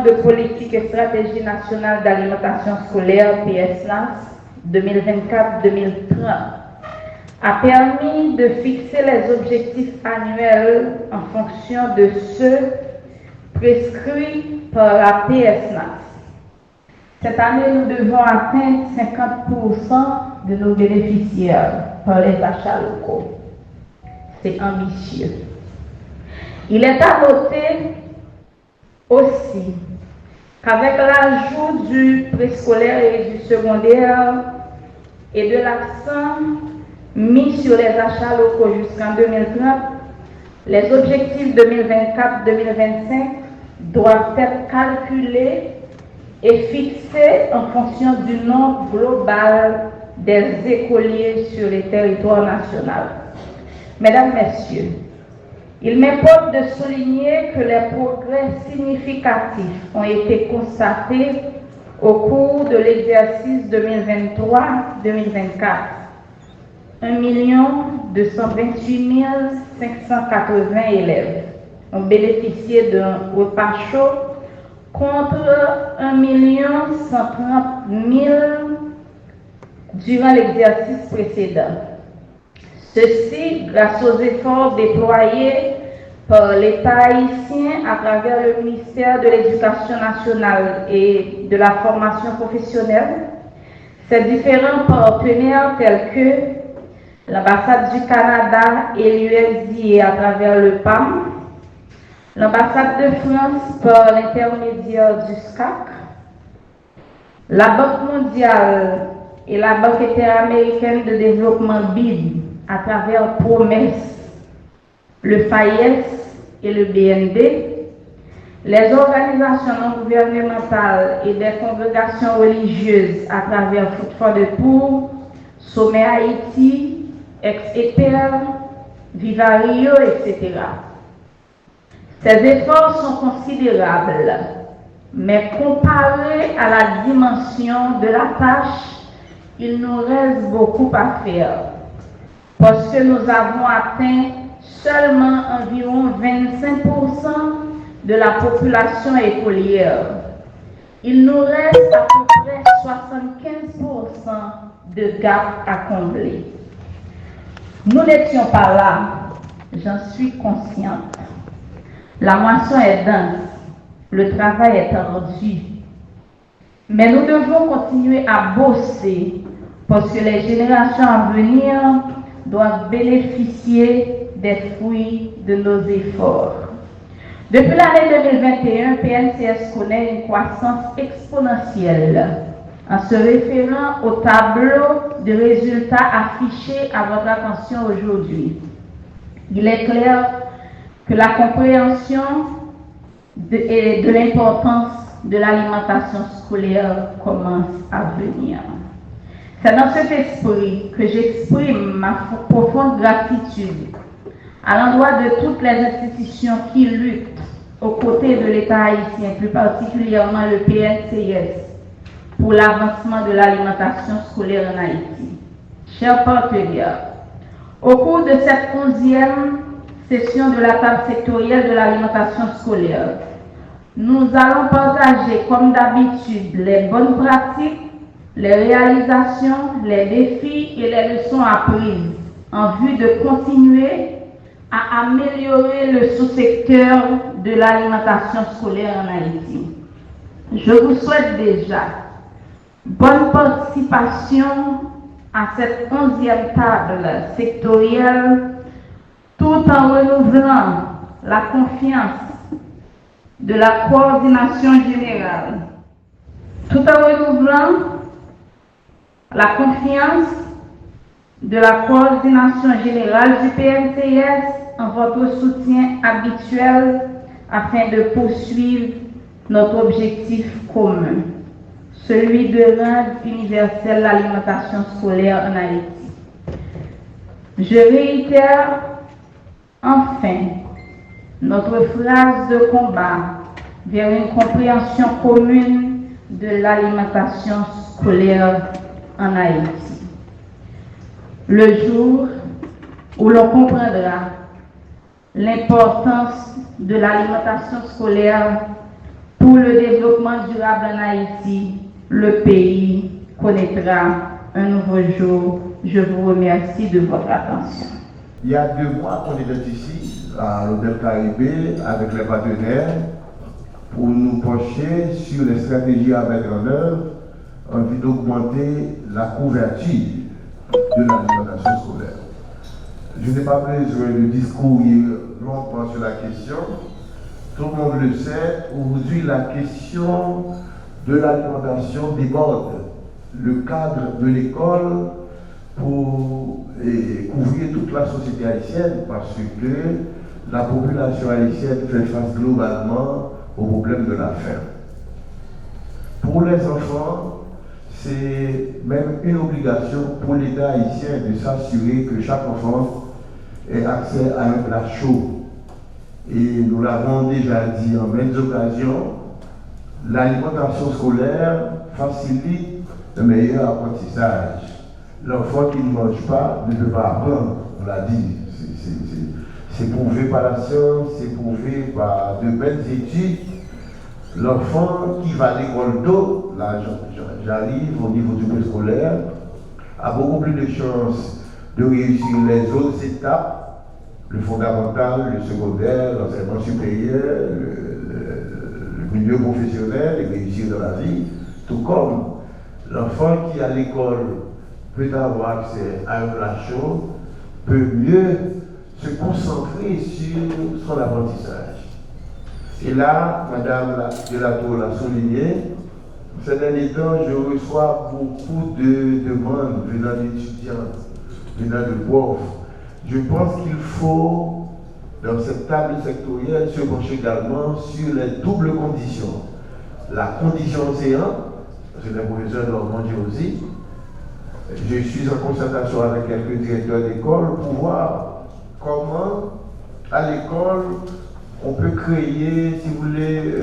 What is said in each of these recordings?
de politique et stratégie nationale d'alimentation scolaire, PSNAS, 2024-2030, a permis de fixer les objectifs annuels en fonction de ceux prescrits par la PSNAS. Cette année, nous devons atteindre 50% de nos bénéficiaires par les achats locaux. C'est ambitieux. Il est à noter aussi qu'avec l'ajout du préscolaire et du secondaire et de l'accent mis sur les achats locaux jusqu'en 2030, les objectifs 2024-2025 doivent être calculés et fixés en fonction du nombre global des écoliers sur le territoire national. Mesdames, Messieurs, il m'importe de souligner que les progrès significatifs ont été constatés au cours de l'exercice 2023-2024. 1 228 580 élèves ont bénéficié d'un repas chaud contre 1 130 000 durant l'exercice précédent. Ceci grâce aux efforts déployés par l'État haïtien à travers le ministère de l'Éducation nationale et de la formation professionnelle, ses différents partenaires tels que l'ambassade du Canada et l'USDA à travers le PAM, l'ambassade de France par l'intermédiaire du SCAC, la Banque mondiale et la Banque interaméricaine de développement BID à travers Promesse, le FAIES et le BND, les organisations non gouvernementales et des congrégations religieuses à travers Foot for the Poor, Sommet Haïti, Ex-EPER, Viva Rio, etc. Ces efforts sont considérables, mais comparés à la dimension de la tâche, il nous reste beaucoup à faire, parce que nous avons atteint seulement environ 25% de la population écolière. Il nous reste à peu près 75% de gap à combler. Nous n'étions pas là, j'en suis consciente. La moisson est dense, le travail est ardu. Mais nous devons continuer à bosser parce que les générations à venir doivent bénéficier des fruits de nos efforts. Depuis l'année 2021, PNCS connaît une croissance exponentielle en se référant au tableau de résultats affiché à votre attention aujourd'hui. Il est clair que la compréhension de l'importance de l'alimentation scolaire commence à venir. C'est dans cet esprit que j'exprime ma profonde gratitude à l'endroit de toutes les institutions qui luttent aux côtés de l'État haïtien, plus particulièrement le PNCS, pour l'avancement de l'alimentation scolaire en Haïti. Chers partenaires, au cours de cette 11e session de la table sectorielle de l'alimentation scolaire, nous allons partager, comme d'habitude, les bonnes pratiques, les réalisations, les défis et les leçons apprises en vue de continuer à améliorer le sous-secteur de l'alimentation scolaire en Haïti. Je vous souhaite déjà bonne participation à cette 11e table sectorielle tout en renouvelant la confiance de la coordination générale, tout en renouvelant la confiance de la coordination générale du PNCS en votre soutien habituel afin de poursuivre notre objectif commun, celui de rendre universelle l'alimentation scolaire en Haïti. Je réitère enfin notre phrase de combat vers une compréhension commune de l'alimentation scolaire en Haïti. Le jour où l'on comprendra l'importance de l'alimentation scolaire pour le développement durable en Haïti, le pays connaîtra un nouveau jour. Je vous remercie de votre attention. Il y a 2 mois qu'on était ici, à l'Hôtel Caribé, avec les partenaires, pour nous pencher sur les stratégies à mettre en œuvre en vue d'augmenter la couverture de l'alimentation scolaire. Je n'ai pas besoin de discourir longtemps sur la question. Tout le monde le sait, aujourd'hui la question de l'alimentation déborde le cadre de l'école pour couvrir toute la société haïtienne parce que la population haïtienne fait face globalement au problème de la faim. Pour les enfants, c'est même une obligation pour l'État haïtien de s'assurer que chaque enfant ait accès à un plat chaud. Et nous l'avons déjà dit en maintes occasions, l'alimentation scolaire facilite le meilleur apprentissage. L'enfant qui ne mange pas ne peut pas apprendre, on l'a dit. C'est prouvé par la science, c'est prouvé par de belles études. L'enfant qui va à l'école d'eau, là j'arrive au niveau du préscolaire, a beaucoup plus de chances de réussir les autres étapes, le fondamental, le secondaire, l'enseignement supérieur, le milieu professionnel et réussir dans la vie, tout comme l'enfant qui à l'école peut avoir accès à un plat chaud, peut mieux se concentrer sur son apprentissage. Et là, Madame Delatour l'a souligné, ces derniers temps, je reçois beaucoup de demandes venant d'étudiants, venant de profs. Je pense qu'il faut, dans cette table sectorielle, se pencher également sur les doubles conditions. La condition océan, parce que les professeurs doivent manger aussi. Je suis en concertation avec quelques directeurs d'école pour voir comment, à l'école, on peut créer, si vous voulez,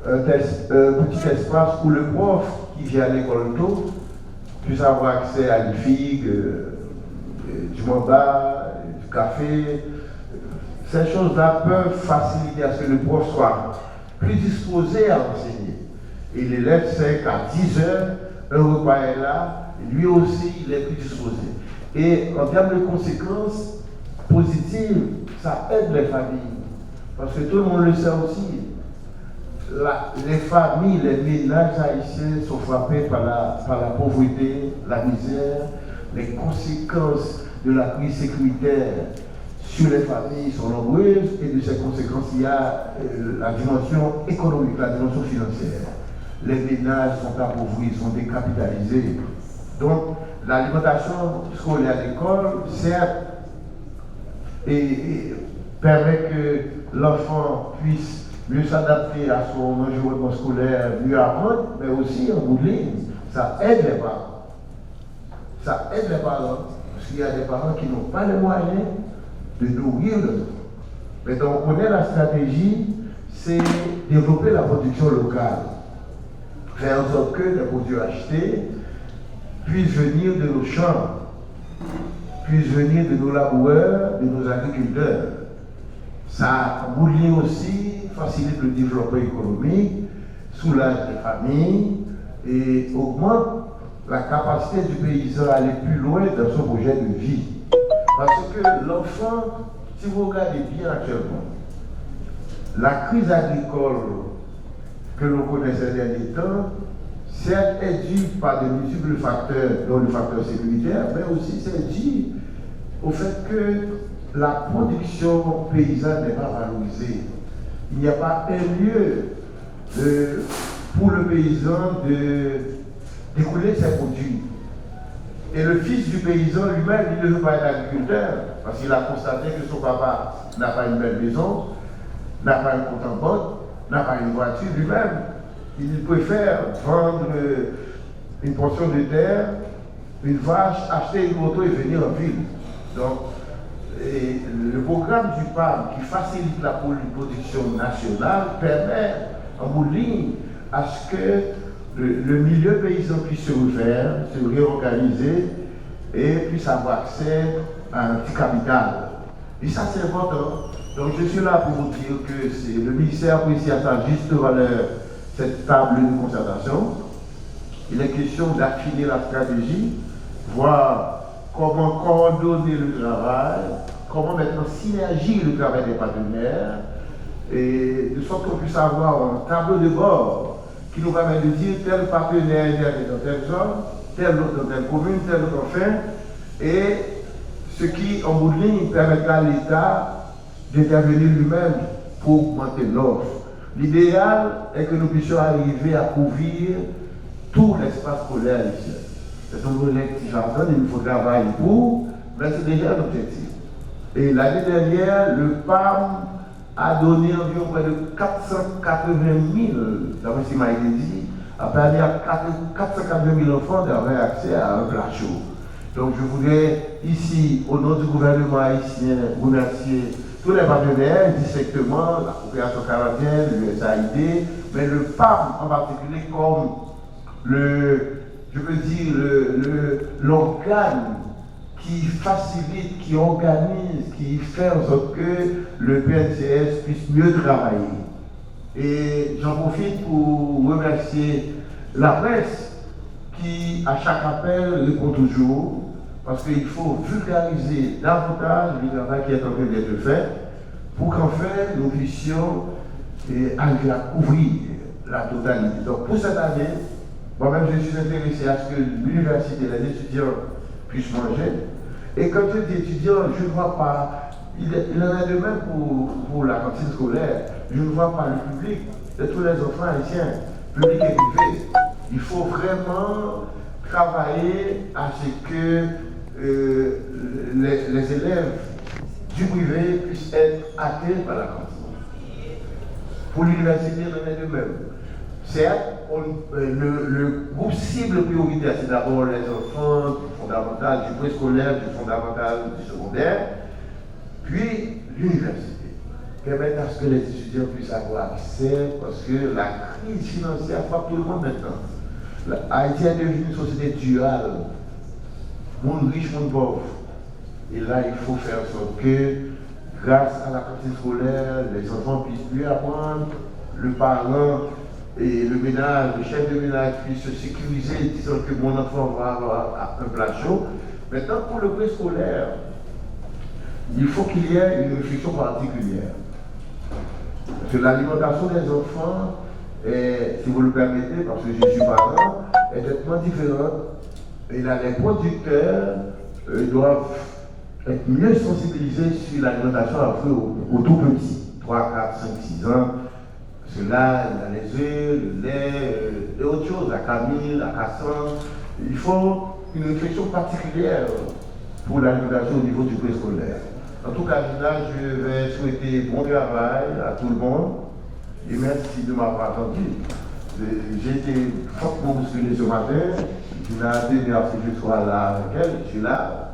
un petit espace où le prof qui vient à l'école tôt puisse avoir accès à une figue, du mamba, du café. Ces choses-là peuvent faciliter à ce que le prof soit plus disposé à enseigner. Et l'élève sait qu'à 10 heures, un repas est là, et lui aussi, il est plus disposé. Et en termes de conséquences positives, ça aide les familles. Parce que tout le monde le sait aussi, les familles, les ménages haïtiens sont frappés par la pauvreté, la misère, les conséquences de la crise sécuritaire sur les familles sont nombreuses et de ces conséquences, il y a la dimension économique, la dimension financière. Les ménages sont appauvris, sont décapitalisés. Donc, l'alimentation scolaire à l'école, certes, permet que l'enfant puisse mieux s'adapter à son environnement scolaire, mieux apprendre, mais aussi en bout de ligne, ça aide les parents. Ça aide les parents, parce qu'il y a des parents qui n'ont pas les moyens de nourrir leurs enfants. Mais donc on connaît la stratégie, c'est développer la production locale. Faire en sorte que les produits achetés puissent venir de nos champs, puissent venir de nos laboureurs, de nos agriculteurs. Ça, en bout de ligne aussi, facilite le développement économique, soulage les familles et augmente la capacité du paysan à aller plus loin dans son projet de vie. Parce que l'enfant, si vous regardez bien actuellement, la crise agricole que l'on connaît ces derniers temps, certes est due par de multiples facteurs, dont le facteur sécuritaire, mais aussi c'est dû au fait que la production paysanne n'est pas valorisée. Il n'y a pas un lieu pour le paysan d'écouler ses produits. Et le fils du paysan lui-même, il ne veut pas être agriculteur, parce qu'il a constaté que son papa n'a pas une belle maison, n'a pas un compte en banque, n'a pas une voiture lui-même. Il préfère vendre une portion de terre, une vache, acheter une moto et venir en ville. Donc, le programme du PAM qui facilite la production nationale permet, en bout de ligne, à ce que le milieu paysan puisse se refaire, se réorganiser et puisse avoir accès à un petit capital. Et ça, c'est important. Donc je suis là pour vous dire que c'est le ministère pour ici à sa juste valeur cette table de concertation. Il est question d'affiner la stratégie, voir comment coordonner le travail, comment mettre en synergie le travail des partenaires, et de sorte qu'on puisse avoir un tableau de bord qui nous permet de dire tel partenaire est dans telle zone, tel autre dans telle commune, tel autre enfin, et ce qui, en bout de ligne, permettra à l'État d'intervenir lui-même pour augmenter l'offre. L'idéal est que nous puissions arriver à couvrir tout l'espace scolaire ici. C'est un objectif à prendre, il nous faut travailler pour, mais c'est déjà un objectif. Et l'année dernière, le PAM a donné environ près de 480 000, d'après ce qui m'a été dit, a permis à 480 000 enfants d'avoir accès à un plat chaud. Donc je voudrais ici, au nom du gouvernement haïtien, remercier tous les partenaires, directement, la coopération canadienne, l'USAID, mais le PAM en particulier comme l'organe qui facilite, qui organise, qui fait en sorte que le PNCS puisse mieux travailler. Et j'en profite pour remercier la presse qui, à chaque appel, répond toujours, parce qu'il faut vulgariser davantage le travail qui est en train d'être fait, pour qu'en fait, nous puissions arriver à couvrir la totalité. Donc pour cette année, moi-même je suis intéressé à ce que l'université, les étudiants puissent manger. Et quand je dis étudiants, je ne vois pas, il en est de même pour la cantine scolaire, je ne vois pas le public de tous les enfants haïtiens, public et privé. Il faut vraiment travailler à ce que les élèves du privé puissent être atteints par la cantine. Pour l'université, il en est de même. Certes, le groupe cible prioritaire, c'est d'abord les enfants du fondamental, du préscolaire, du fondamental, du secondaire, puis l'université. Permettre à ce que les étudiants puissent avoir accès, parce que la crise financière frappe tout le monde maintenant. Haïti est devenue une société duale, monde riche, monde pauvre. Et là, il faut faire en sorte que, grâce à la cantine scolaire, les enfants puissent mieux apprendre, le parent et le ménage, le chef de ménage puisse se sécuriser, disant que mon enfant va avoir un plat chaud. Maintenant, pour le préscolaire, il faut qu'il y ait une réflexion particulière. Parce que l'alimentation des enfants, si vous le permettez, parce que je suis parent, est totalement différente. Et là, les producteurs doivent être mieux sensibilisés sur l'alimentation à offrir aux tout petits, 3, 4, 5, 6 ans. Parce que là, il y a les œufs, le lait, et autres choses, la camille, la cassonne. Il faut une réflexion particulière pour l'alimentation au niveau du préscolaire. En tout cas, là, je vais souhaiter bon travail à tout le monde et merci de m'avoir attendu. J'ai été fortement bousculé ce matin. Je n'ai tenu à ce que je sois là avec elle, je suis là.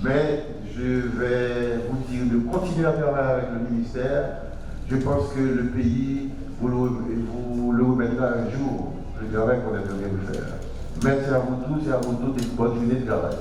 Mais je vais vous dire de continuer à travailler avec le ministère. Je pense que le pays vous le remettra un jour, le travail qu'on est en train de faire. Merci à vous tous et à vous toutes et bonne journée de travail.